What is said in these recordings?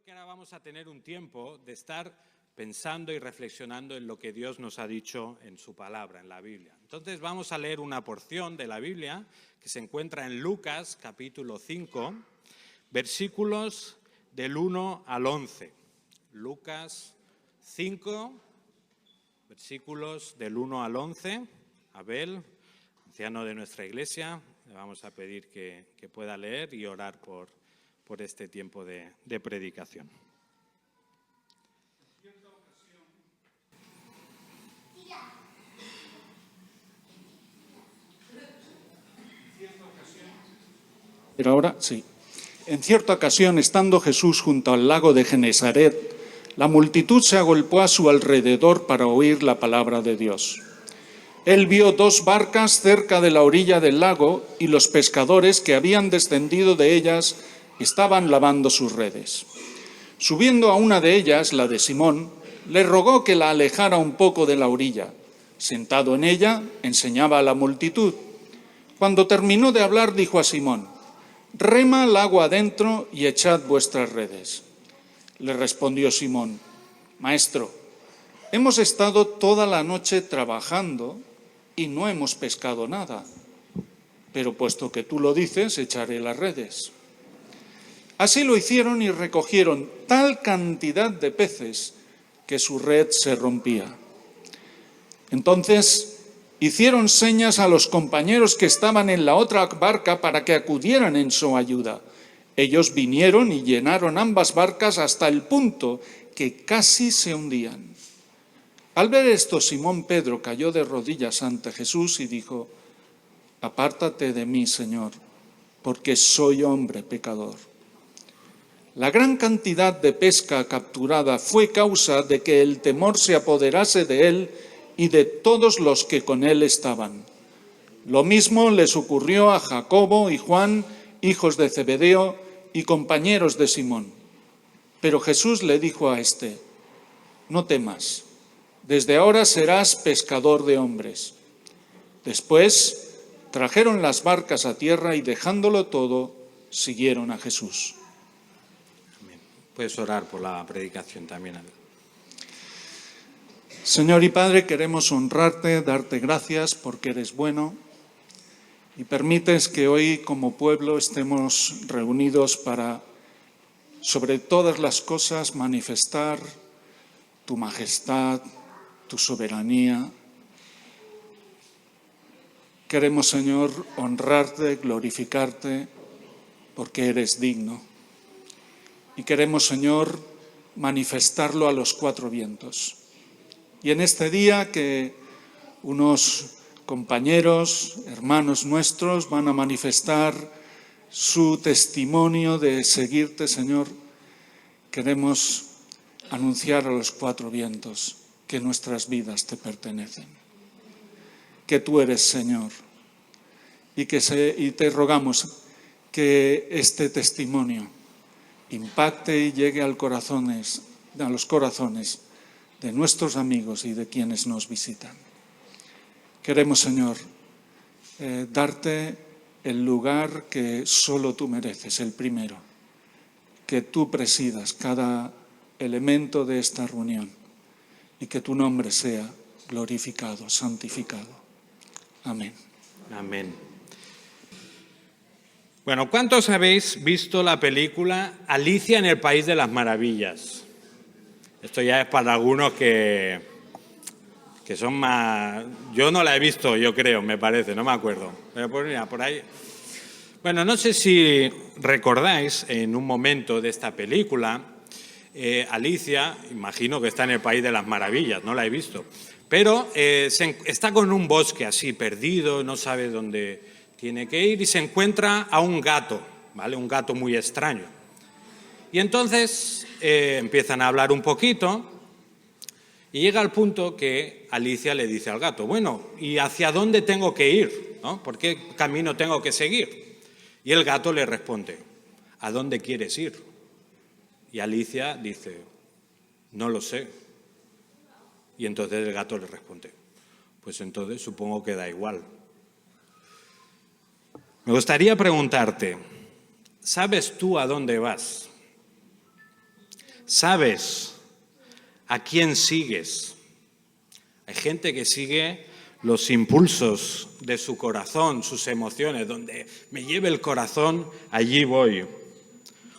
que ahora vamos a tener un tiempo de estar pensando y reflexionando en lo que Dios nos ha dicho en su palabra, en la Biblia. Entonces vamos a leer una porción de la Biblia que se encuentra en Lucas, capítulo 5, versículos del 1 al 11. Lucas 5, versículos del 1 al 11. Abel, anciano de nuestra iglesia, le vamos a pedir que pueda leer y orar por este tiempo de predicación. Pero ahora sí. En cierta ocasión, estando Jesús junto al lago de Genesaret, la multitud se agolpó a su alrededor para oír la palabra de Dios. Él vio 2 barcas cerca de la orilla del lago y los pescadores que habían descendido de ellas estaban lavando sus redes. Subiendo a una de ellas, la de Simón, le rogó que la alejara un poco de la orilla. Sentado en ella, enseñaba a la multitud. Cuando terminó de hablar, dijo a Simón: «Rema al agua adentro y echad vuestras redes». Le respondió Simón: «Maestro, hemos estado toda la noche trabajando y no hemos pescado nada, pero puesto que tú lo dices, echaré las redes». Así lo hicieron y recogieron tal cantidad de peces que su red se rompía. Entonces hicieron señas a los compañeros que estaban en la otra barca para que acudieran en su ayuda. Ellos vinieron y llenaron ambas barcas hasta el punto que casi se hundían. Al ver esto, Simón Pedro cayó de rodillas ante Jesús y dijo: «Apártate de mí, Señor, porque soy hombre pecador». La gran cantidad de pesca capturada fue causa de que el temor se apoderase de él y de todos los que con él estaban. Lo mismo les ocurrió a Jacobo y Juan, hijos de Zebedeo y compañeros de Simón. Pero Jesús le dijo a este: «No temas, desde ahora serás pescador de hombres». Después trajeron las barcas a tierra y dejándolo todo, siguieron a Jesús. Amén. Puedes orar por la predicación también. Señor y Padre, queremos honrarte, darte gracias porque eres bueno y permites que hoy como pueblo estemos reunidos para, sobre todas las cosas, manifestar tu majestad, tu soberanía. Queremos, Señor, honrarte, glorificarte porque eres digno. Y queremos, Señor, manifestarlo a los 4 vientos. Y en este día que unos compañeros, hermanos nuestros, van a manifestar su testimonio de seguirte, Señor, queremos anunciar a los 4 vientos que nuestras vidas te pertenecen, que tú eres Señor, y te rogamos que este testimonio impacte y llegue a los corazones de nuestros amigos y de quienes nos visitan. Queremos, Señor, darte el lugar que solo tú mereces, el primero, que tú presidas cada elemento de esta reunión y que tu nombre sea glorificado, santificado. Amén. Amén. Bueno, ¿cuántos habéis visto la película Alicia en el País de las Maravillas? Esto ya es para algunos que son más... Yo no la he visto, yo creo, me parece, no me acuerdo. Pero pues mira, por ahí... Bueno, no sé si recordáis en un momento de esta película, Alicia, imagino que está en el País de las Maravillas, no la he visto, pero está con un bosque así perdido, no sabe dónde tiene que ir y se encuentra a un gato, ¿vale? Un gato muy extraño. Y entonces empiezan a hablar un poquito y llega al punto que Alicia le dice al gato: «Bueno, ¿y hacia dónde tengo que ir? ¿No? ¿Por qué camino tengo que seguir?». Y el gato le responde: «¿A dónde quieres ir?». Y Alicia dice: «No lo sé». Y entonces el gato le responde: «Pues entonces supongo que da igual». Me gustaría preguntarte, ¿sabes tú a dónde vas? ¿Sabes a quién sigues? Hay gente que sigue los impulsos de su corazón, sus emociones, donde me lleve el corazón, allí voy.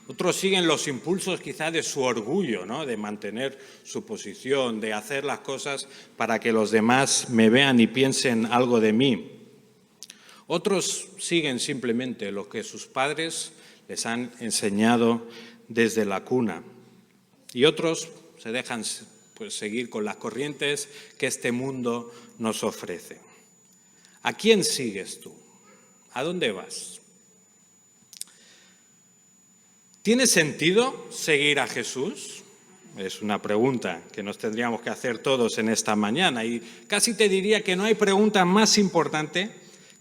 Otros siguen los impulsos quizá de su orgullo, ¿no? De mantener su posición, de hacer las cosas para que los demás me vean y piensen algo de mí. Otros siguen simplemente lo que sus padres les han enseñado desde la cuna. Y otros se dejan seguir con las corrientes que este mundo nos ofrece. ¿A quién sigues tú? ¿A dónde vas? ¿Tiene sentido seguir a Jesús? Es una pregunta que nos tendríamos que hacer todos en esta mañana y casi te diría que no hay pregunta más importante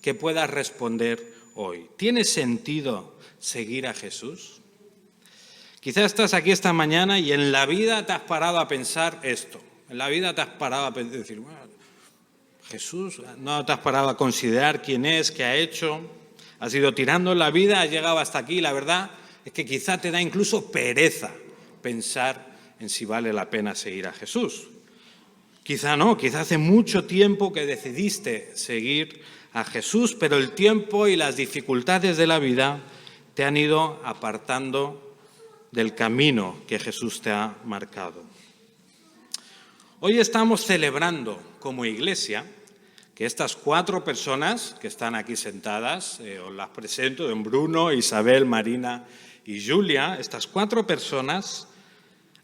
que puedas responder hoy. ¿Tiene sentido seguir a Jesús? Quizás estás aquí esta mañana y en la vida te has parado a pensar esto. En la vida te has parado a decir, bueno, Jesús, no te has parado a considerar quién es, qué ha hecho. Has ido tirando en la vida, has llegado hasta aquí. La verdad es que quizá te da incluso pereza pensar en si vale la pena seguir a Jesús. Quizá no, quizá hace mucho tiempo que decidiste seguir a Jesús, pero el tiempo y las dificultades de la vida te han ido apartando del camino que Jesús te ha marcado. Hoy estamos celebrando como iglesia que estas 4 personas que están aquí sentadas, os las presento, don Bruno, Isabel, Marina y Julia, estas 4 personas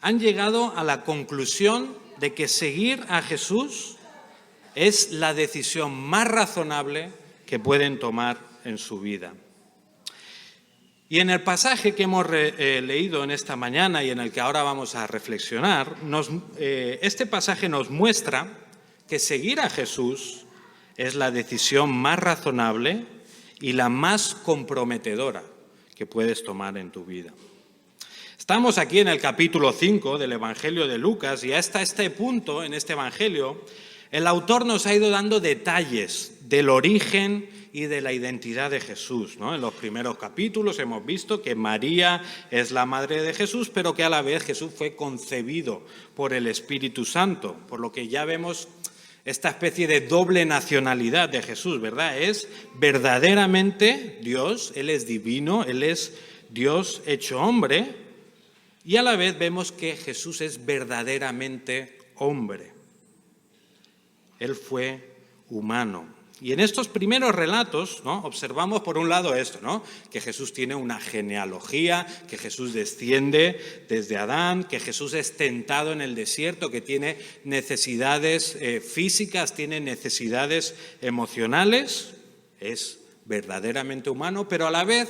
han llegado a la conclusión de que seguir a Jesús es la decisión más razonable que pueden tomar en su vida. Y en el pasaje que hemos leído en esta mañana y en el que ahora vamos a reflexionar, este pasaje nos muestra que seguir a Jesús es la decisión más razonable y la más comprometedora que puedes tomar en tu vida. Estamos aquí en el capítulo 5 del Evangelio de Lucas y hasta este punto, en este Evangelio, el autor nos ha ido dando detalles del origen y de la identidad de Jesús, ¿no? En los primeros capítulos hemos visto que María es la madre de Jesús, pero que a la vez Jesús fue concebido por el Espíritu Santo, por lo que ya vemos esta especie de doble nacionalidad de Jesús, ¿verdad? Es verdaderamente Dios, Él es divino, Él es Dios hecho hombre, y a la vez vemos que Jesús es verdaderamente hombre. Él fue humano. Y en estos primeros relatos, ¿no?, observamos por un lado esto, ¿no?, que Jesús tiene una genealogía, que Jesús desciende desde Adán, que Jesús es tentado en el desierto, que tiene necesidades físicas, tiene necesidades emocionales, es verdaderamente humano, pero a la vez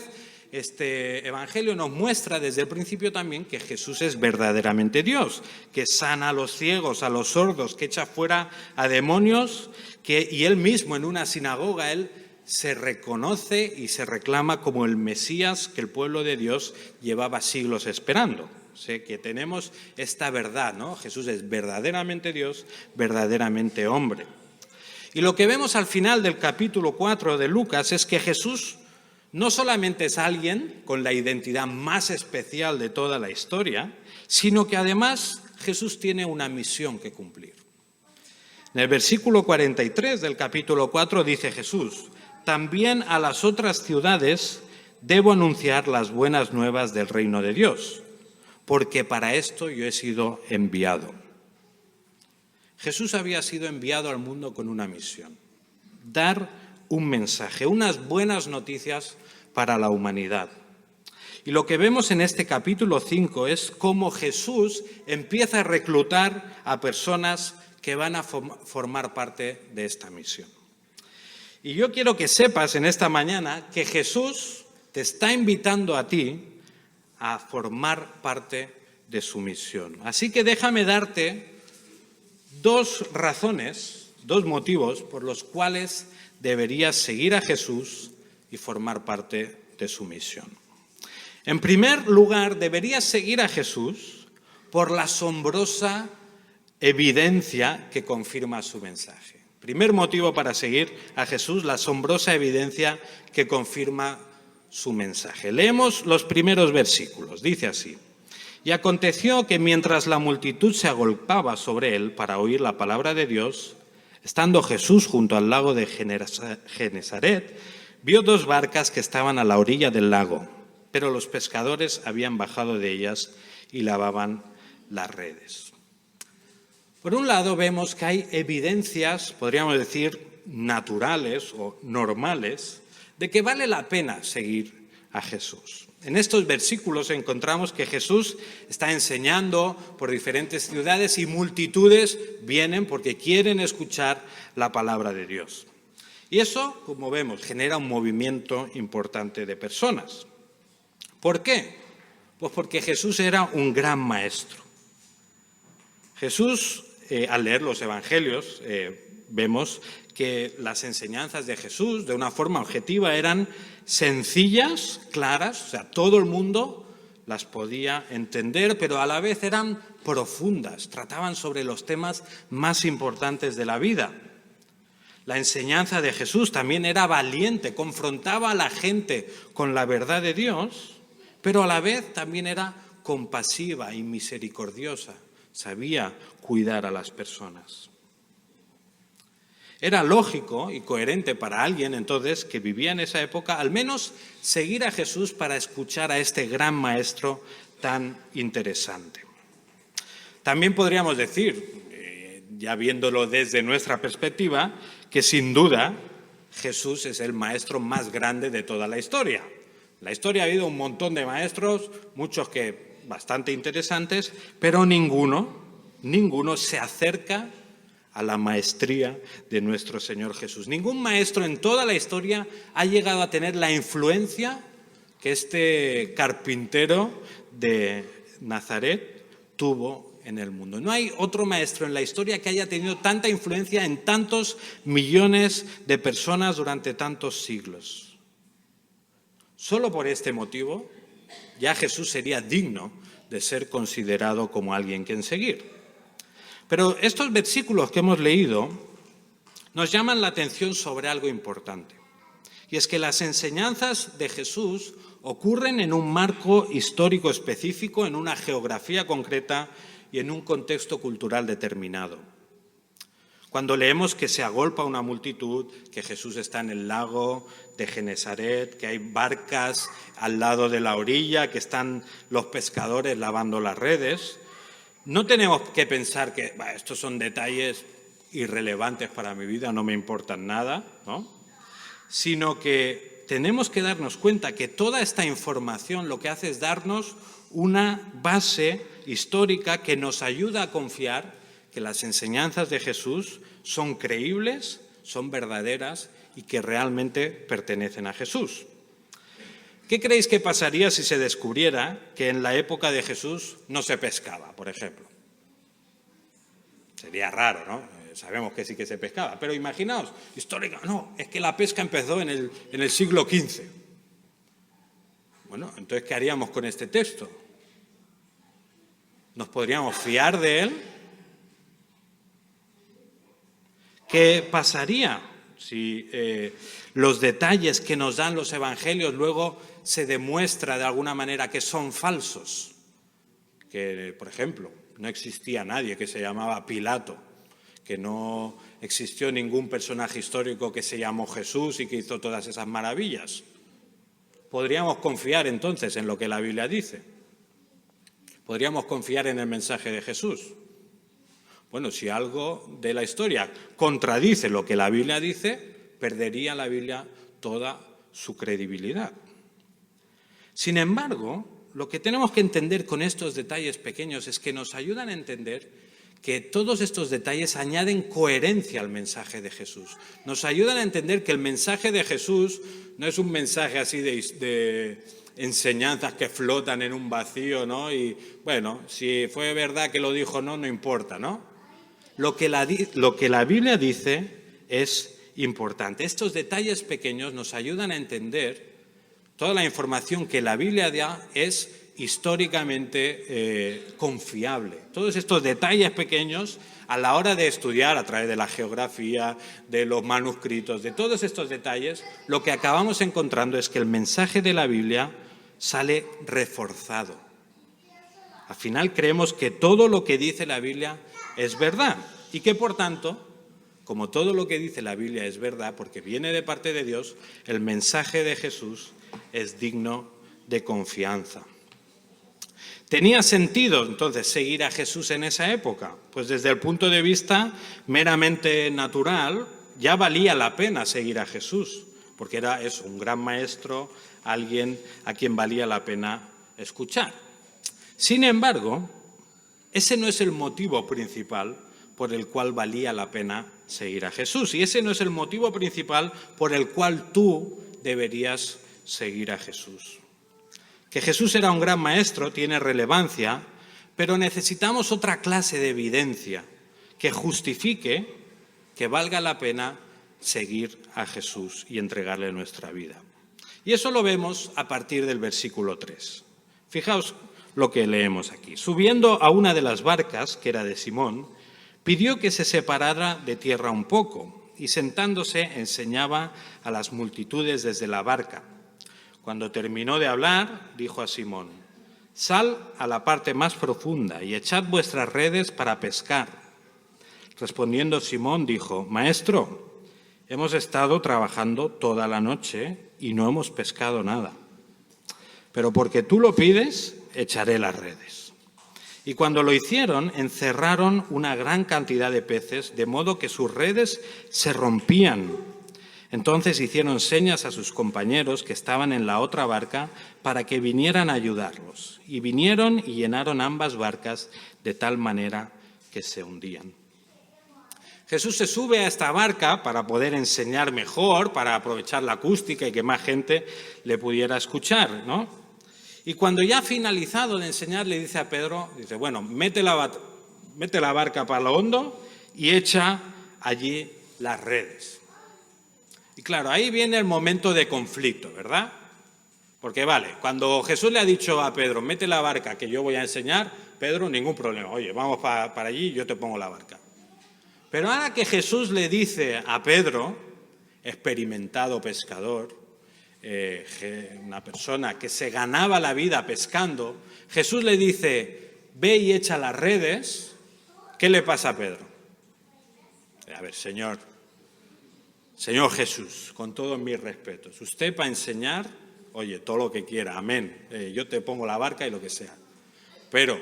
este Evangelio nos muestra desde el principio también que Jesús es verdaderamente Dios, que sana a los ciegos, a los sordos, que echa fuera a demonios, y Él mismo en una sinagoga, Él se reconoce y se reclama como el Mesías que el pueblo de Dios llevaba siglos esperando. O sea, que tenemos esta verdad, ¿no? Jesús es verdaderamente Dios, verdaderamente hombre. Y lo que vemos al final del capítulo 4 de Lucas es que Jesús no solamente es alguien con la identidad más especial de toda la historia, sino que además Jesús tiene una misión que cumplir. En el versículo 43 del capítulo 4 dice Jesús: también a las otras ciudades debo anunciar las buenas nuevas del reino de Dios, porque para esto yo he sido enviado. Jesús había sido enviado al mundo con una misión: dar un mensaje, unas buenas noticias para la humanidad. Y lo que vemos en este capítulo 5 es cómo Jesús empieza a reclutar a personas que van a formar parte de esta misión. Y yo quiero que sepas en esta mañana que Jesús te está invitando a ti a formar parte de su misión. Así que déjame darte 2 razones, 2 motivos por los cuales deberías seguir a Jesús y formar parte de su misión. En primer lugar, deberías seguir a Jesús por la asombrosa evidencia que confirma su mensaje. Primer motivo para seguir a Jesús, la asombrosa evidencia que confirma su mensaje. Leemos los primeros versículos. Dice así: Y aconteció que mientras la multitud se agolpaba sobre él para oír la palabra de Dios, estando Jesús junto al lago de Genesaret, vio 2 barcas que estaban a la orilla del lago, pero los pescadores habían bajado de ellas y lavaban las redes. Por un lado vemos que hay evidencias, podríamos decir, naturales o normales, de que vale la pena seguir a Jesús. En estos versículos encontramos que Jesús está enseñando por diferentes ciudades y multitudes vienen porque quieren escuchar la palabra de Dios. Y eso, como vemos, genera un movimiento importante de personas. ¿Por qué? Pues porque Jesús era un gran maestro. Jesús, al leer los evangelios, vemos que las enseñanzas de Jesús, de una forma objetiva, eran sencillas, claras, o sea, todo el mundo las podía entender, pero a la vez eran profundas, trataban sobre los temas más importantes de la vida. La enseñanza de Jesús también era valiente, confrontaba a la gente con la verdad de Dios, pero a la vez también era compasiva y misericordiosa, sabía cuidar a las personas. Era lógico y coherente para alguien entonces que vivía en esa época al menos seguir a Jesús para escuchar a este gran maestro tan interesante. También podríamos decir, ya viéndolo desde nuestra perspectiva, que sin duda Jesús es el maestro más grande de toda la historia. En la historia ha habido un montón de maestros, muchos que bastante interesantes, pero ninguno se acerca a la maestría de nuestro Señor Jesús. Ningún maestro en toda la historia ha llegado a tener la influencia que este carpintero de Nazaret tuvo en el mundo. No hay otro maestro en la historia que haya tenido tanta influencia en tantos millones de personas durante tantos siglos. Solo por este motivo, ya Jesús sería digno de ser considerado como alguien quien seguir. Pero estos versículos que hemos leído nos llaman la atención sobre algo importante. Y es que las enseñanzas de Jesús ocurren en un marco histórico específico, en una geografía concreta y en un contexto cultural determinado. Cuando leemos que se agolpa una multitud, que Jesús está en el lago de Genesaret, que hay barcas al lado de la orilla, que están los pescadores lavando las redes, no tenemos que pensar que estos son detalles irrelevantes para mi vida, no me importan nada, ¿no? Sino que tenemos que darnos cuenta que toda esta información lo que hace es darnos una base histórica que nos ayuda a confiar que las enseñanzas de Jesús son creíbles, son verdaderas y que realmente pertenecen a Jesús. ¿Qué creéis que pasaría si se descubriera que en la época de Jesús no se pescaba, por ejemplo? Sería raro, ¿no? Sabemos que sí que se pescaba, pero imaginaos, históricamente, no, es que la pesca empezó en el siglo XV. Bueno, entonces, ¿qué haríamos con este texto? ¿Nos podríamos fiar de él? ¿Qué pasaría si los detalles que nos dan los evangelios luego se demuestra de alguna manera que son falsos? Que, por ejemplo, no existía nadie que se llamaba Pilato, que no existió ningún personaje histórico que se llamó Jesús y que hizo todas esas maravillas. ¿Podríamos confiar entonces en lo que la Biblia dice? ¿Podríamos confiar en el mensaje de Jesús? Bueno, si algo de la historia contradice lo que la Biblia dice, perdería la Biblia toda su credibilidad. Sin embargo, lo que tenemos que entender con estos detalles pequeños es que nos ayudan a entender que todos estos detalles añaden coherencia al mensaje de Jesús. Nos ayudan a entender que el mensaje de Jesús no es un mensaje así de enseñanzas que flotan en un vacío, ¿no? Y bueno, si fue verdad que lo dijo o no, no importa, ¿no? Lo que la Biblia dice es importante. Estos detalles pequeños nos ayudan a entender toda la información que la Biblia da es históricamente confiable. Todos estos detalles pequeños, a la hora de estudiar a través de la geografía, de los manuscritos, de todos estos detalles, lo que acabamos encontrando es que el mensaje de la Biblia sale reforzado. Al final creemos que todo lo que dice la Biblia es verdad y que, por tanto, como todo lo que dice la Biblia es verdad, porque viene de parte de Dios, el mensaje de Jesús es digno de confianza. ¿Tenía sentido entonces seguir a Jesús en esa época? Pues desde el punto de vista meramente natural, ya valía la pena seguir a Jesús, porque era un gran maestro, alguien a quien valía la pena escuchar. Sin embargo, ese no es el motivo principal por el cual valía la pena seguir a Jesús. Y ese no es el motivo principal por el cual tú deberías seguir a Jesús. Que Jesús era un gran maestro tiene relevancia, pero necesitamos otra clase de evidencia que justifique que valga la pena seguir a Jesús y entregarle nuestra vida. Y eso lo vemos a partir del versículo 3. Fijaos lo que leemos aquí. Subiendo a una de las barcas, que era de Simón, pidió que se separara de tierra un poco y sentándose enseñaba a las multitudes desde la barca. Cuando terminó de hablar, dijo a Simón: «Sal a la parte más profunda y echad vuestras redes para pescar». Respondiendo Simón dijo: «Maestro, hemos estado trabajando toda la noche y no hemos pescado nada. Pero porque tú lo pides, echaré las redes». Y cuando lo hicieron, encerraron una gran cantidad de peces, de modo que sus redes se rompían. Entonces hicieron señas a sus compañeros que estaban en la otra barca para que vinieran a ayudarlos. Y vinieron y llenaron ambas barcas de tal manera que se hundían. Jesús se sube a esta barca para poder enseñar mejor, para aprovechar la acústica y que más gente le pudiera escuchar, ¿no? Y cuando ya ha finalizado de enseñar, le dice a Pedro, dice: «Bueno, mete la barca para lo hondo y echa allí las redes». Y claro, ahí viene el momento de conflicto, ¿verdad? Porque vale, cuando Jesús le ha dicho a Pedro: «Mete la barca que yo voy a enseñar», Pedro, ningún problema. «Oye, vamos para allí y yo te pongo la barca». Pero ahora que Jesús le dice a Pedro, experimentado pescador, una persona que se ganaba la vida pescando, Jesús le dice: «Ve y echa las redes», ¿qué le pasa a Pedro? A ver, Señor Jesús, con todos mis respetos, usted para enseñar, oye, todo lo que quiera, amén, yo te pongo la barca y lo que sea. Pero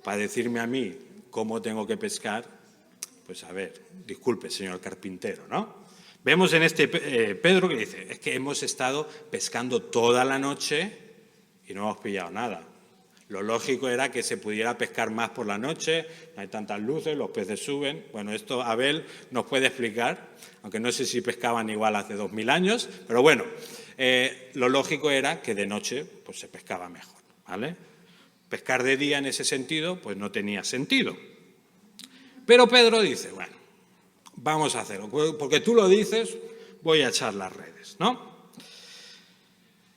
para decirme a mí cómo tengo que pescar, pues a ver, disculpe, señor carpintero, ¿no? Vemos en este Pedro que dice: «Es que hemos estado pescando toda la noche y no hemos pillado nada». Lo lógico era que se pudiera pescar más por la noche, no hay tantas luces, los peces suben. Bueno, esto Abel nos puede explicar, aunque no sé si pescaban igual hace 2000 años, pero bueno, lo lógico era que de noche pues se pescaba mejor, ¿vale? Pescar de día en ese sentido pues no tenía sentido. Pero Pedro dice: «Bueno, vamos a hacerlo, porque tú lo dices, voy a echar las redes», ¿no?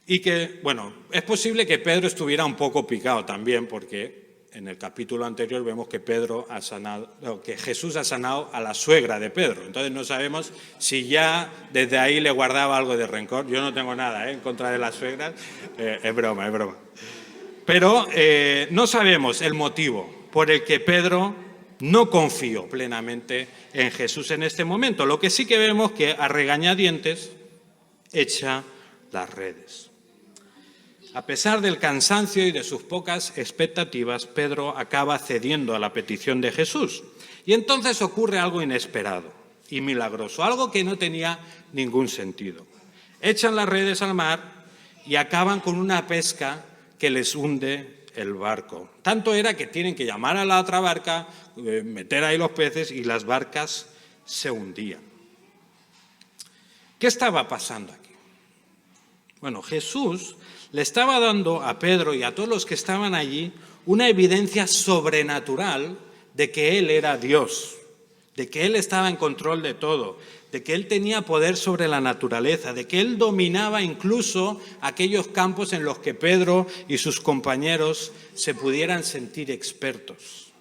Y que, bueno, es posible que Pedro estuviera un poco picado también, porque en el capítulo anterior vemos que que Jesús ha sanado a la suegra de Pedro. Entonces no sabemos si ya desde ahí le guardaba algo de rencor. Yo no tengo nada en contra de las suegras, es broma. Pero no sabemos el motivo por el que Pedro no confió plenamente en Jesús en este momento. Lo que sí que vemos que a regañadientes echa las redes. A pesar del cansancio y de sus pocas expectativas, Pedro acaba cediendo a la petición de Jesús. Y entonces ocurre algo inesperado y milagroso, algo que no tenía ningún sentido. Echan las redes al mar y acaban con una pesca que les hunde el barco. Tanto era que tienen que llamar a la otra barca, meter ahí los peces y las barcas se hundían. ¿Qué estaba pasando aquí? Bueno, Jesús le estaba dando a Pedro y a todos los que estaban allí una evidencia sobrenatural de que Él era Dios, de que Él estaba en control de todo, de que Él tenía poder sobre la naturaleza, de que Él dominaba incluso aquellos campos en los que Pedro y sus compañeros se pudieran sentir expertos.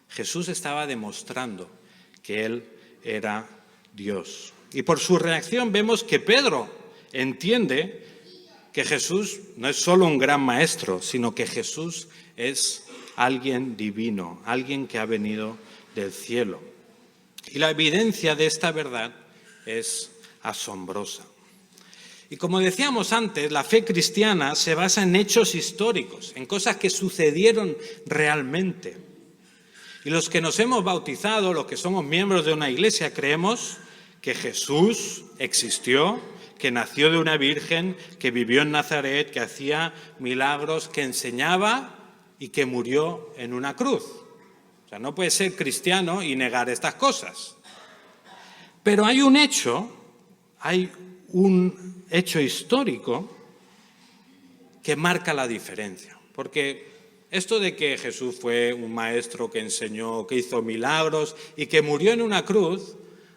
Jesús estaba demostrando que Él era Dios. Y por su reacción vemos que Pedro entiende que Jesús no es solo un gran maestro, sino que Jesús es alguien divino, alguien que ha venido del cielo. Y la evidencia de esta verdad es asombrosa. Y como decíamos antes, la fe cristiana se basa en hechos históricos, en cosas que sucedieron realmente. Y los que nos hemos bautizado, los que somos miembros de una iglesia, creemos que Jesús existió, que nació de una virgen, que vivió en Nazaret, que hacía milagros, que enseñaba y que murió en una cruz. O sea, no puedes ser cristiano y negar estas cosas. Pero hay un hecho histórico que marca la diferencia. Porque esto de que Jesús fue un maestro que enseñó, que hizo milagros y que murió en una cruz,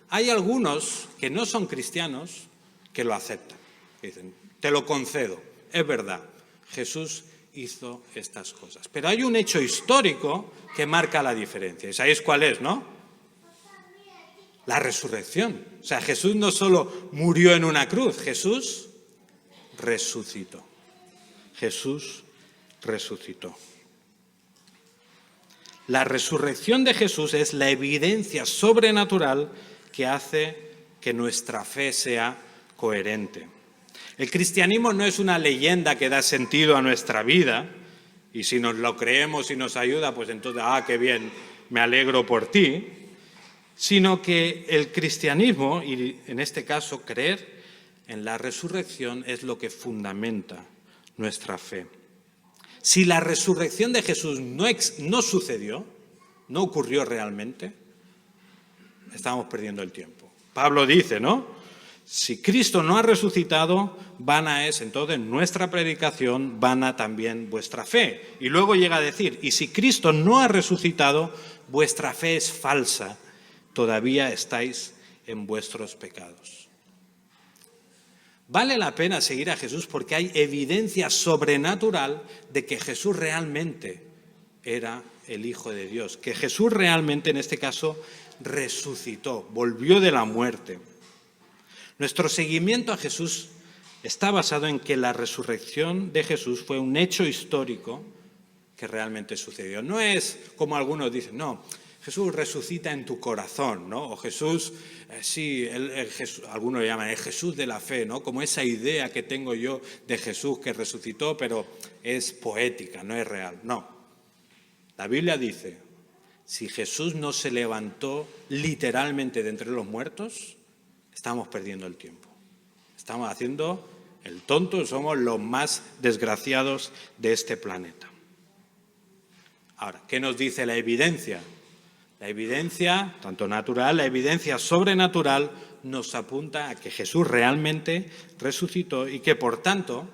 hay algunos que no son cristianos que lo aceptan. Dicen, te lo concedo, es verdad, Jesús hizo estas cosas. Pero hay un hecho histórico que marca la diferencia. ¿Y sabéis cuál es, no? La resurrección. O sea, Jesús no solo murió en una cruz, Jesús resucitó. Jesús resucitó. La resurrección de Jesús es la evidencia sobrenatural que hace que nuestra fe sea coherente. El cristianismo no es una leyenda que da sentido a nuestra vida y si nos lo creemos y nos ayuda, pues entonces, qué bien, me alegro por ti, sino que el cristianismo, y en este caso creer en la resurrección, es lo que fundamenta nuestra fe. Si la resurrección de Jesús no sucedió, no ocurrió realmente, estamos perdiendo el tiempo. Pablo dice, ¿no? Si Cristo no ha resucitado, vana es entonces nuestra predicación, vana también vuestra fe. Y luego llega a decir, y si Cristo no ha resucitado, vuestra fe es falsa, todavía estáis en vuestros pecados. Vale la pena seguir a Jesús porque hay evidencia sobrenatural de que Jesús realmente era el Hijo de Dios, que Jesús realmente, en este caso, resucitó, volvió de la muerte. Nuestro seguimiento a Jesús está basado en que la resurrección de Jesús fue un hecho histórico que realmente sucedió. No es como algunos dicen, no, Jesús resucita en tu corazón, ¿no? O Jesús, algunos le llaman el Jesús de la fe, ¿no? Como esa idea que tengo yo de Jesús que resucitó, pero es poética, no es real. No. La Biblia dice, si Jesús no se levantó literalmente de entre los muertos, estamos perdiendo el tiempo. Estamos haciendo el tonto, somos los más desgraciados de este planeta. Ahora, ¿qué nos dice la evidencia? La evidencia, tanto natural, la evidencia sobrenatural, nos apunta a que Jesús realmente resucitó y que, por tanto,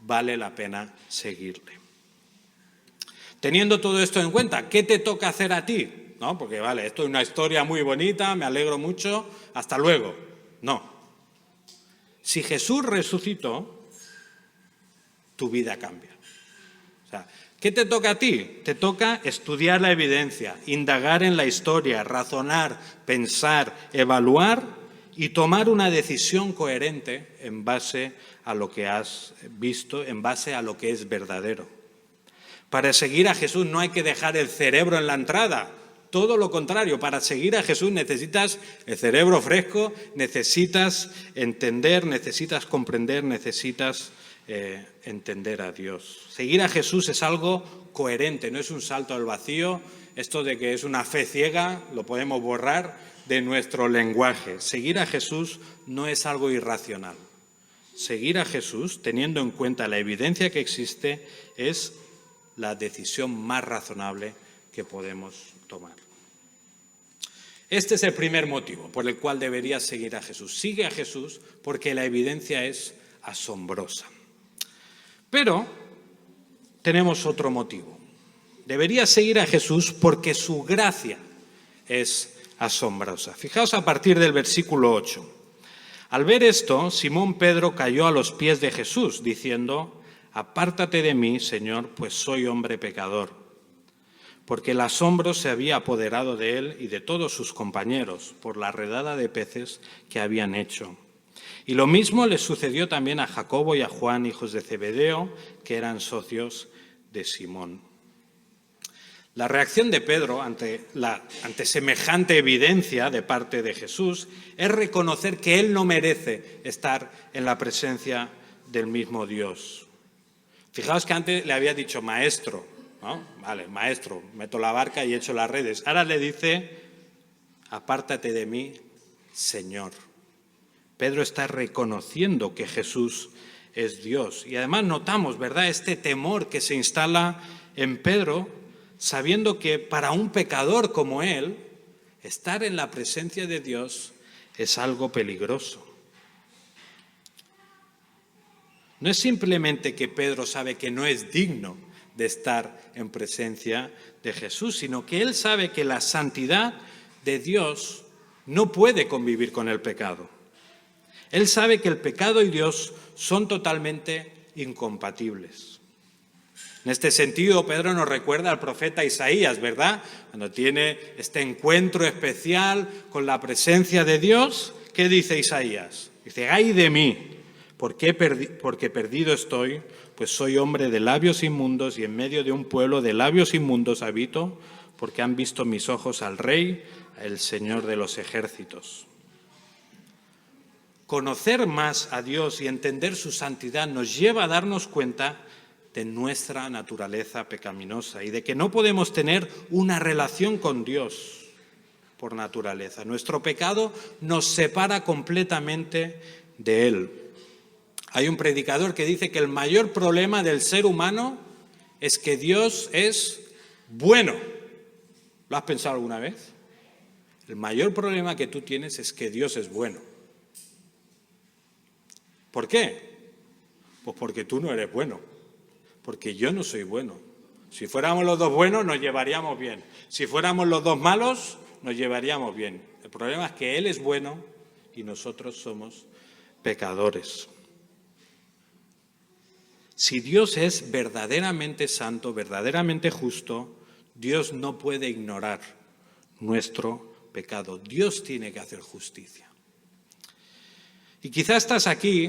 vale la pena seguirle. Teniendo todo esto en cuenta, ¿qué te toca hacer a ti? ¿No? Porque, vale, esto es una historia muy bonita, me alegro mucho, hasta luego. No. Si Jesús resucitó, tu vida cambia. O sea, ¿qué te toca a ti? Te toca estudiar la evidencia, indagar en la historia, razonar, pensar, evaluar y tomar una decisión coherente en base a lo que has visto, en base a lo que es verdadero. Para seguir a Jesús no hay que dejar el cerebro en la entrada. Todo lo contrario, para seguir a Jesús necesitas el cerebro fresco, necesitas entender, necesitas comprender, necesitas entender a Dios. Seguir a Jesús es algo coherente, no es un salto al vacío. Esto de que es una fe ciega lo podemos borrar de nuestro lenguaje. Seguir a Jesús no es algo irracional. Seguir a Jesús, teniendo en cuenta la evidencia que existe, es la decisión más razonable que podemos tomar. Este es el primer motivo por el cual deberías seguir a Jesús. Sigue a Jesús porque la evidencia es asombrosa. Pero tenemos otro motivo. Deberías seguir a Jesús porque su gracia es asombrosa. Fijaos a partir del versículo 8. Al ver esto, Simón Pedro cayó a los pies de Jesús, diciendo: «Apártate de mí, Señor, pues soy hombre pecador». Porque el asombro se había apoderado de él y de todos sus compañeros por la redada de peces que habían hecho. Y lo mismo le sucedió también a Jacobo y a Juan, hijos de Zebedeo, que eran socios de Simón. La reacción de Pedro ante semejante evidencia de parte de Jesús es reconocer que él no merece estar en la presencia del mismo Dios. Fijaos que antes le había dicho maestro, ¿no? Vale, maestro, meto la barca y echo las redes. Ahora le dice, apártate de mí, Señor. Pedro está reconociendo que Jesús es Dios. Y además notamos, ¿verdad?, este temor que se instala en Pedro, sabiendo que para un pecador como él, estar en la presencia de Dios es algo peligroso. No es simplemente que Pedro sabe que no es digno de estar en presencia de Jesús, sino que él sabe que la santidad de Dios no puede convivir con el pecado. Él sabe que el pecado y Dios son totalmente incompatibles. En este sentido, Pedro nos recuerda al profeta Isaías, ¿verdad? Cuando tiene este encuentro especial con la presencia de Dios, ¿qué dice Isaías? Dice, ¡ay de mí! Porque perdido estoy, pues soy hombre de labios inmundos y en medio de un pueblo de labios inmundos habito, porque han visto mis ojos al Rey, el Señor de los ejércitos. Conocer más a Dios y entender su santidad nos lleva a darnos cuenta de nuestra naturaleza pecaminosa y de que no podemos tener una relación con Dios por naturaleza. Nuestro pecado nos separa completamente de Él. Hay un predicador que dice que el mayor problema del ser humano es que Dios es bueno. ¿Lo has pensado alguna vez? El mayor problema que tú tienes es que Dios es bueno. ¿Por qué? Pues porque tú no eres bueno, porque yo no soy bueno. Si fuéramos los dos buenos, nos llevaríamos bien. Si fuéramos los dos malos, nos llevaríamos bien. El problema es que Él es bueno y nosotros somos pecadores. Si Dios es verdaderamente santo, verdaderamente justo, Dios no puede ignorar nuestro pecado. Dios tiene que hacer justicia. Y quizás estás aquí,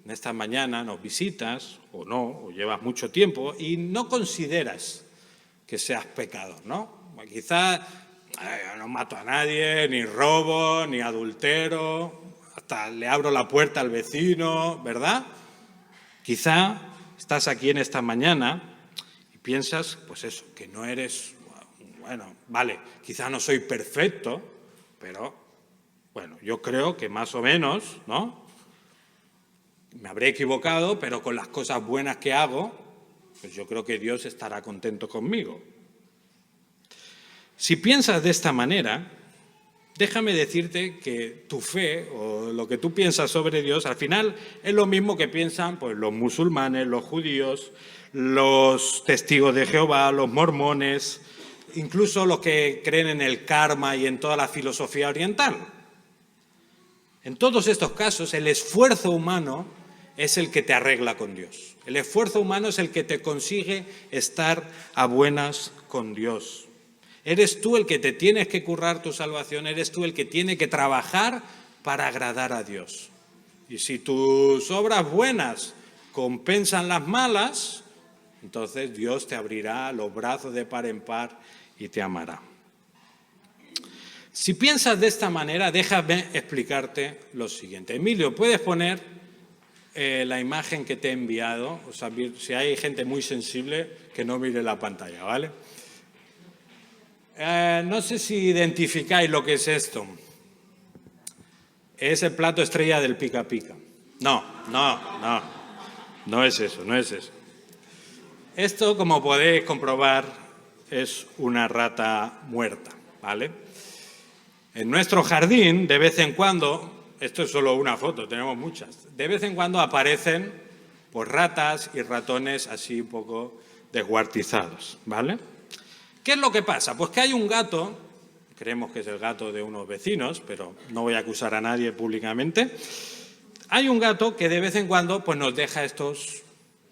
en esta mañana, nos visitas, o no, o llevas mucho tiempo, y no consideras que seas pecador, ¿no? Quizás no mato a nadie, ni robo, ni adultero, hasta le abro la puerta al vecino, ¿verdad? Quizá estás aquí en esta mañana y piensas, pues eso, que no eres, bueno, vale, quizá no soy perfecto, pero bueno, yo creo que más o menos, ¿no? Me habré equivocado, pero con las cosas buenas que hago, pues yo creo que Dios estará contento conmigo. Si piensas de esta manera, déjame decirte que tu fe o lo que tú piensas sobre Dios al final es lo mismo que piensan pues, los musulmanes, los judíos, los testigos de Jehová, los mormones, incluso los que creen en el karma y en toda la filosofía oriental. En todos estos casos, el esfuerzo humano es el que te arregla con Dios. El esfuerzo humano es el que te consigue estar a buenas con Dios. Eres tú el que te tienes que currar tu salvación, eres tú el que tiene que trabajar para agradar a Dios. Y si tus obras buenas compensan las malas, entonces Dios te abrirá los brazos de par en par y te amará. Si piensas de esta manera, déjame explicarte lo siguiente. Emilio, ¿puedes poner la imagen que te he enviado? O sea, si hay gente muy sensible, que no mire la pantalla, ¿vale? No sé si identificáis lo que es esto. Es el plato estrella del Pica Pica. No es eso, no es eso. Esto, como podéis comprobar, es una rata muerta, ¿vale? En nuestro jardín, de vez en cuando, esto es solo una foto, tenemos muchas, de vez en cuando aparecen pues, ratas y ratones así un poco descuartizados, ¿vale? ¿Qué es lo que pasa? Pues que hay un gato, creemos que es el gato de unos vecinos, pero no voy a acusar a nadie públicamente, hay un gato que de vez en cuando pues, nos deja estos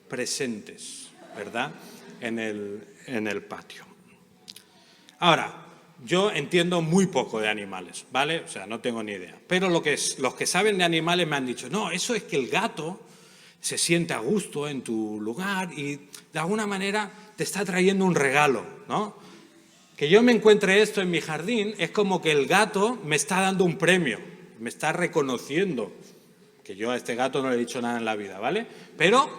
presentes, ¿verdad?, en el patio. Ahora, yo entiendo muy poco de animales, ¿vale? O sea, no tengo ni idea. Pero los que saben de animales me han dicho, no, eso es que el gato se siente a gusto en tu lugar y de alguna manera te está trayendo un regalo, ¿no? Que yo me encuentre esto en mi jardín es como que el gato me está dando un premio, me está reconociendo, que yo a este gato no le he dicho nada en la vida, ¿vale? Pero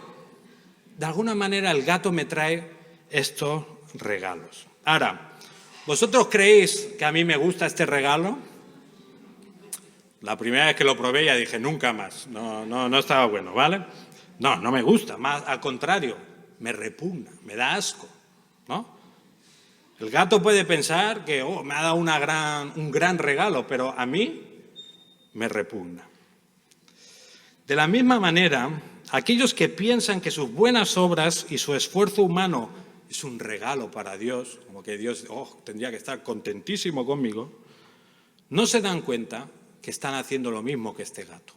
de alguna manera el gato me trae estos regalos. Ahora, ¿vosotros creéis que a mí me gusta este regalo? La primera vez que lo probé ya dije, nunca más, no estaba bueno, ¿vale? No me gusta, más al contrario, me repugna, me da asco, ¿no? El gato puede pensar que me ha dado un gran regalo, pero a mí me repugna. De la misma manera, aquellos que piensan que sus buenas obras y su esfuerzo humano es un regalo para Dios, como que Dios tendría que estar contentísimo conmigo, no se dan cuenta que están haciendo lo mismo que este gato.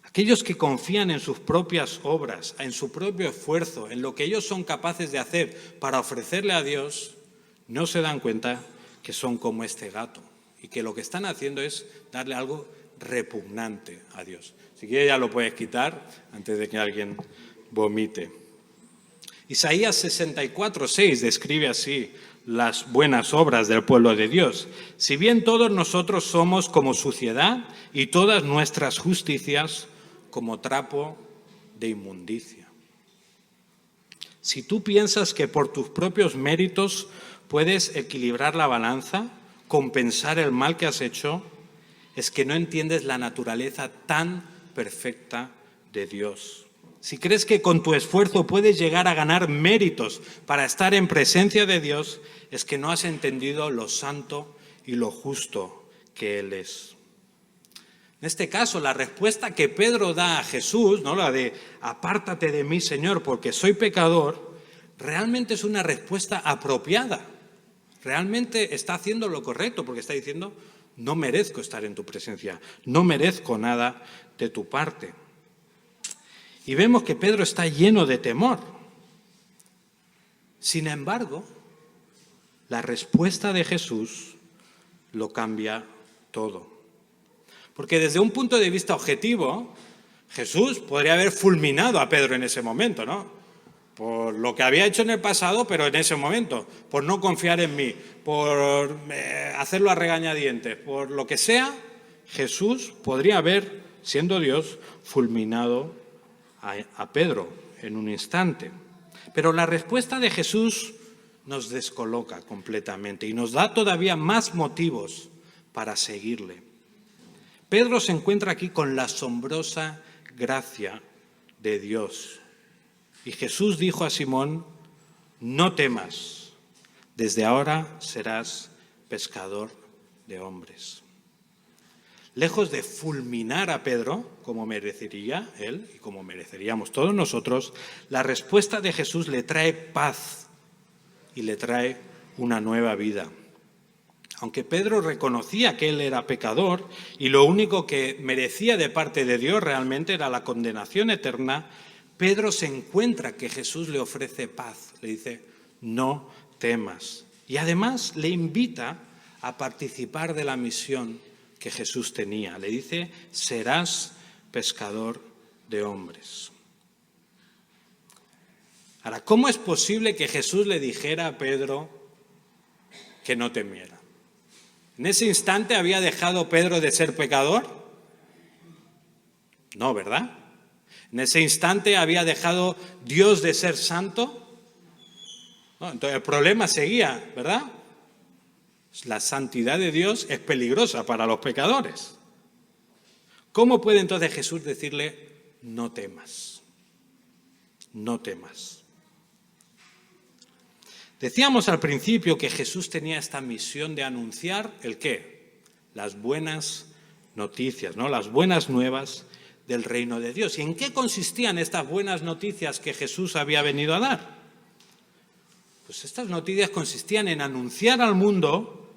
Aquellos que confían en sus propias obras, en su propio esfuerzo, en lo que ellos son capaces de hacer para ofrecerle a Dios, no se dan cuenta que son como este gato y que lo que están haciendo es darle algo repugnante a Dios. Si quieres ya lo puedes quitar antes de que alguien vomite. Isaías 64:6 describe así las buenas obras del pueblo de Dios. Si bien todos nosotros somos como suciedad y todas nuestras justicias como trapo de inmundicia. Si tú piensas que por tus propios méritos puedes equilibrar la balanza, compensar el mal que has hecho, es que no entiendes la naturaleza tan perfecta de Dios. Si crees que con tu esfuerzo puedes llegar a ganar méritos para estar en presencia de Dios, es que no has entendido lo santo y lo justo que Él es. En este caso, la respuesta que Pedro da a Jesús, ¿no?, la de apártate de mí, Señor, porque soy pecador, realmente es una respuesta apropiada. Realmente está haciendo lo correcto, porque está diciendo, no merezco estar en tu presencia, no merezco nada de tu parte. Y vemos que Pedro está lleno de temor. Sin embargo, la respuesta de Jesús lo cambia todo. Porque desde un punto de vista objetivo, Jesús podría haber fulminado a Pedro en ese momento, ¿no? Por lo que había hecho en el pasado, pero en ese momento, por no confiar en mí, por hacerlo a regañadientes, por lo que sea, Jesús podría haber, siendo Dios, fulminado a Pedro en un instante. Pero la respuesta de Jesús nos descoloca completamente y nos da todavía más motivos para seguirle. Pedro se encuentra aquí con la asombrosa gracia de Dios. Y Jesús dijo a Simón, no temas, desde ahora serás pescador de hombres. Lejos de fulminar a Pedro, como merecería él y como mereceríamos todos nosotros, la respuesta de Jesús le trae paz y le trae una nueva vida. Aunque Pedro reconocía que él era pecador y lo único que merecía de parte de Dios realmente era la condenación eterna, Pedro se encuentra que Jesús le ofrece paz, le dice, no temas. Y además le invita a participar de la misión que Jesús tenía. Le dice, serás pescador de hombres. Ahora, ¿cómo es posible que Jesús le dijera a Pedro que no temiera? ¿En ese instante había dejado Pedro de ser pecador? No, ¿verdad? ¿En ese instante había dejado Dios de ser santo? No, entonces el problema seguía, ¿verdad? La santidad de Dios es peligrosa para los pecadores. ¿Cómo puede entonces Jesús decirle, no temas, no temas? Decíamos al principio que Jesús tenía esta misión de anunciar ¿el qué? Las buenas noticias, ¿no? Las buenas nuevas del reino de Dios. ¿Y en qué consistían estas buenas noticias que Jesús había venido a dar? Pues estas noticias consistían en anunciar al mundo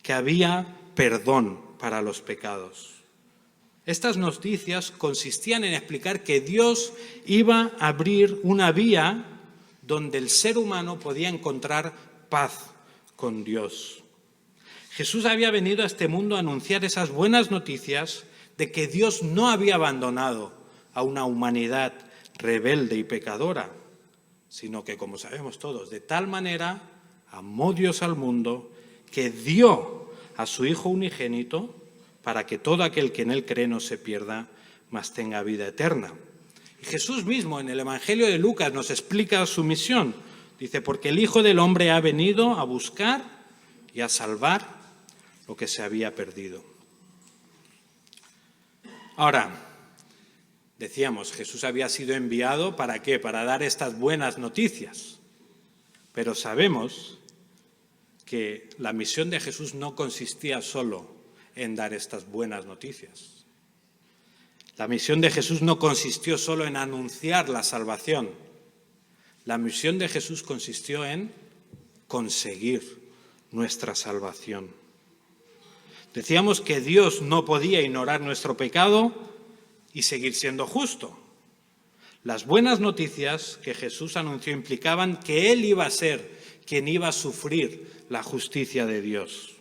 que había perdón para los pecados. Estas noticias consistían en explicar que Dios iba a abrir una vía donde el ser humano podía encontrar paz con Dios. Jesús había venido a este mundo a anunciar esas buenas noticias de que Dios no había abandonado a una humanidad rebelde y pecadora, sino que, como sabemos todos, de tal manera amó Dios al mundo que dio a su Hijo unigénito para que todo aquel que en él cree no se pierda, mas tenga vida eterna. Y Jesús mismo en el Evangelio de Lucas nos explica su misión. Dice, porque el Hijo del Hombre ha venido a buscar y a salvar lo que se había perdido. Ahora, decíamos, Jesús había sido enviado ¿para qué? Para dar estas buenas noticias. Pero sabemos que la misión de Jesús no consistía solo en dar estas buenas noticias. La misión de Jesús no consistió solo en anunciar la salvación. La misión de Jesús consistió en conseguir nuestra salvación. Decíamos que Dios no podía ignorar nuestro pecado y seguir siendo justo. Las buenas noticias que Jesús anunció implicaban que Él iba a ser quien iba a sufrir la justicia de Dios.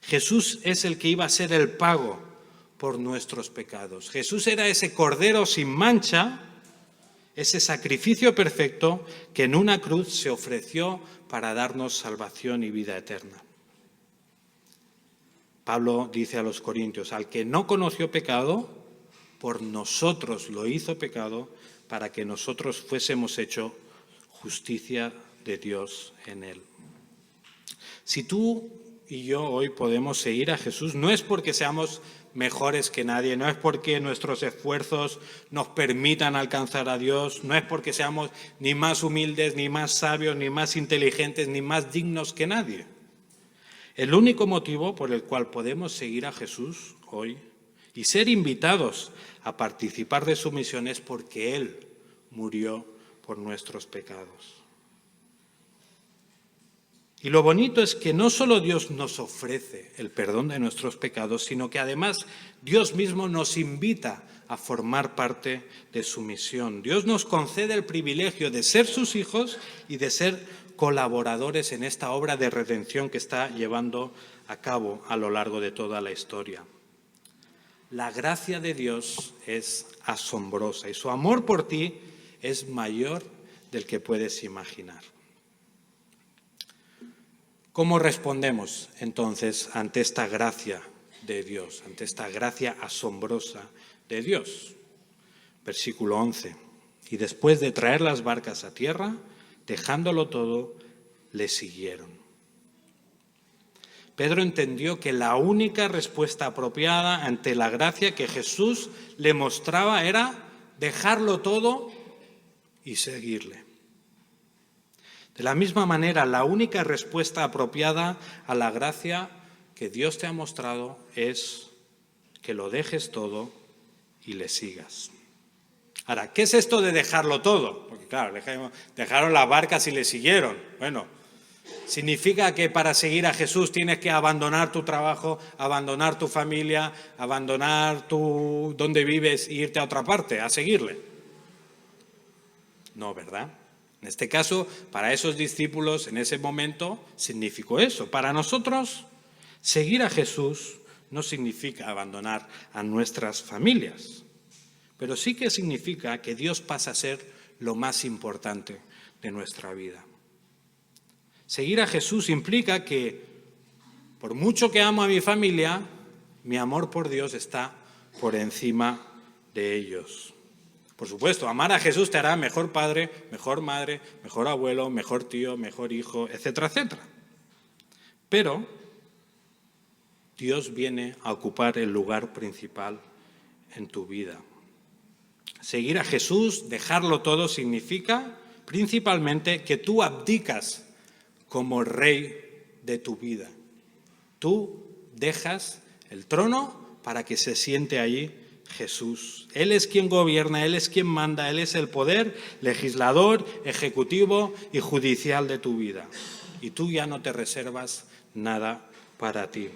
Jesús es el que iba a ser el pago por nuestros pecados. Jesús era ese cordero sin mancha, ese sacrificio perfecto que en una cruz se ofreció para darnos salvación y vida eterna. Pablo dice a los Corintios, al que no conoció pecado, por nosotros lo hizo pecado, para que nosotros fuésemos hecho justicia de Dios en él. Si tú y yo hoy podemos seguir a Jesús, no es porque seamos mejores que nadie, no es porque nuestros esfuerzos nos permitan alcanzar a Dios, no es porque seamos ni más humildes, ni más sabios, ni más inteligentes, ni más dignos que nadie. El único motivo por el cual podemos seguir a Jesús hoy y ser invitados a participar de su misión es porque Él murió por nuestros pecados. Y lo bonito es que no solo Dios nos ofrece el perdón de nuestros pecados, sino que además Dios mismo nos invita a formar parte de su misión. Dios nos concede el privilegio de ser sus hijos y de ser colaboradores en esta obra de redención que está llevando a cabo a lo largo de toda la historia. La gracia de Dios es asombrosa y su amor por ti es mayor del que puedes imaginar. ¿Cómo respondemos entonces ante esta gracia de Dios, ante esta gracia asombrosa de Dios? Versículo 11. Y después de traer las barcas a tierra, dejándolo todo, le siguieron. Pedro entendió que la única respuesta apropiada ante la gracia que Jesús le mostraba era dejarlo todo y seguirle. De la misma manera, la única respuesta apropiada a la gracia que Dios te ha mostrado es que lo dejes todo y le sigas. Ahora, ¿qué es esto de dejarlo todo? Porque claro, dejaron las barcas y le siguieron. Bueno, significa que para seguir a Jesús tienes que abandonar tu trabajo, abandonar tu familia, abandonar donde vives e irte a otra parte a seguirle. No, ¿verdad? En este caso, para esos discípulos en ese momento significó eso. Para nosotros, seguir a Jesús no significa abandonar a nuestras familias, pero sí que significa que Dios pasa a ser lo más importante de nuestra vida. Seguir a Jesús implica que, por mucho que amo a mi familia, mi amor por Dios está por encima de ellos. Por supuesto, amar a Jesús te hará mejor padre, mejor madre, mejor abuelo, mejor tío, mejor hijo, etcétera, etcétera. Pero Dios viene a ocupar el lugar principal en tu vida. Seguir a Jesús, dejarlo todo, significa principalmente que tú abdicas como rey de tu vida. Tú dejas el trono para que se siente allí Jesús. Él es quien gobierna, Él es quien manda, Él es el poder legislador, ejecutivo y judicial de tu vida. Y tú ya no te reservas nada para ti.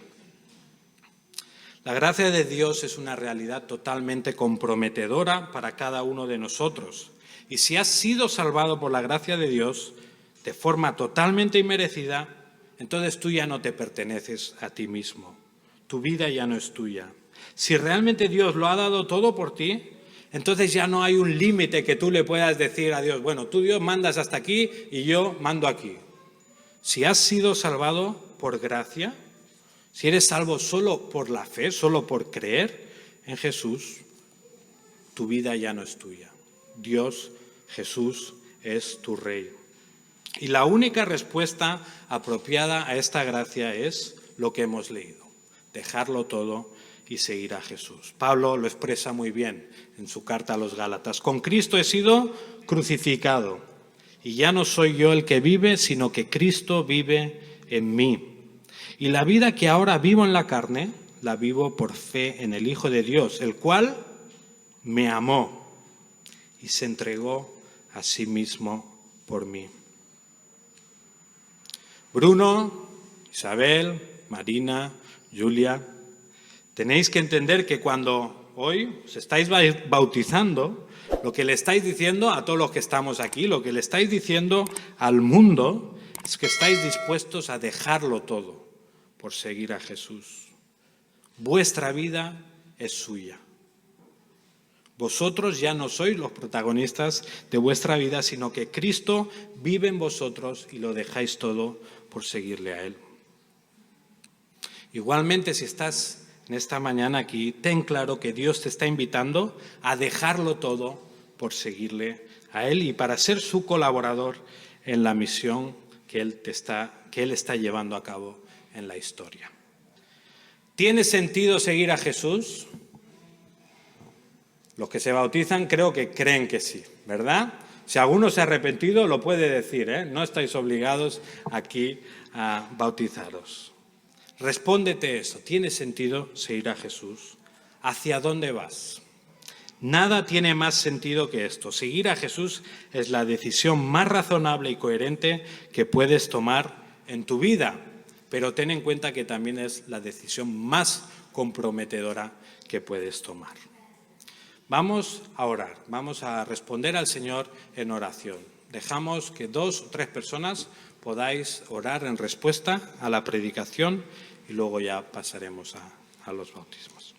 La gracia de Dios es una realidad totalmente comprometedora para cada uno de nosotros. Y si has sido salvado por la gracia de Dios de forma totalmente inmerecida, entonces tú ya no te perteneces a ti mismo. Tu vida ya no es tuya. Si realmente Dios lo ha dado todo por ti, entonces ya no hay un límite que tú le puedas decir a Dios, bueno, tú Dios mandas hasta aquí y yo mando aquí. Si has sido salvado por gracia, si eres salvo solo por la fe, solo por creer en Jesús, tu vida ya no es tuya. Dios, Jesús, es tu Rey. Y la única respuesta apropiada a esta gracia es lo que hemos leído, dejarlo todo y seguir a Jesús. Pablo lo expresa muy bien en su carta a los Gálatas. Con Cristo he sido crucificado y ya no soy yo el que vive, sino que Cristo vive en mí. Y la vida que ahora vivo en la carne, la vivo por fe en el Hijo de Dios, el cual me amó y se entregó a sí mismo por mí. Bruno, Isabel, Marina, Julia, tenéis que entender que cuando hoy os estáis bautizando, lo que le estáis diciendo a todos los que estamos aquí, lo que le estáis diciendo al mundo, es que estáis dispuestos a dejarlo todo por seguir a Jesús. Vuestra vida es suya. Vosotros ya no sois los protagonistas de vuestra vida, sino que Cristo vive en vosotros y lo dejáis todo por seguirle a Él. Igualmente, si estás en esta mañana aquí, ten claro que Dios te está invitando a dejarlo todo por seguirle a Él y para ser su colaborador en la misión que Él está llevando a cabo en la historia. ¿Tiene sentido seguir a Jesús? Los que se bautizan creo que creen que sí, ¿verdad? Si alguno se ha arrepentido, lo puede decir, ¿eh? No estáis obligados aquí a bautizaros. Respóndete eso. ¿Tiene sentido seguir a Jesús? ¿Hacia dónde vas? Nada tiene más sentido que esto. Seguir a Jesús es la decisión más razonable y coherente que puedes tomar en tu vida, pero ten en cuenta que también es la decisión más comprometedora que puedes tomar. Vamos a orar, vamos a responder al Señor en oración. Dejamos que 2 o 3 personas podáis orar en respuesta a la predicación y luego ya pasaremos a los bautismos.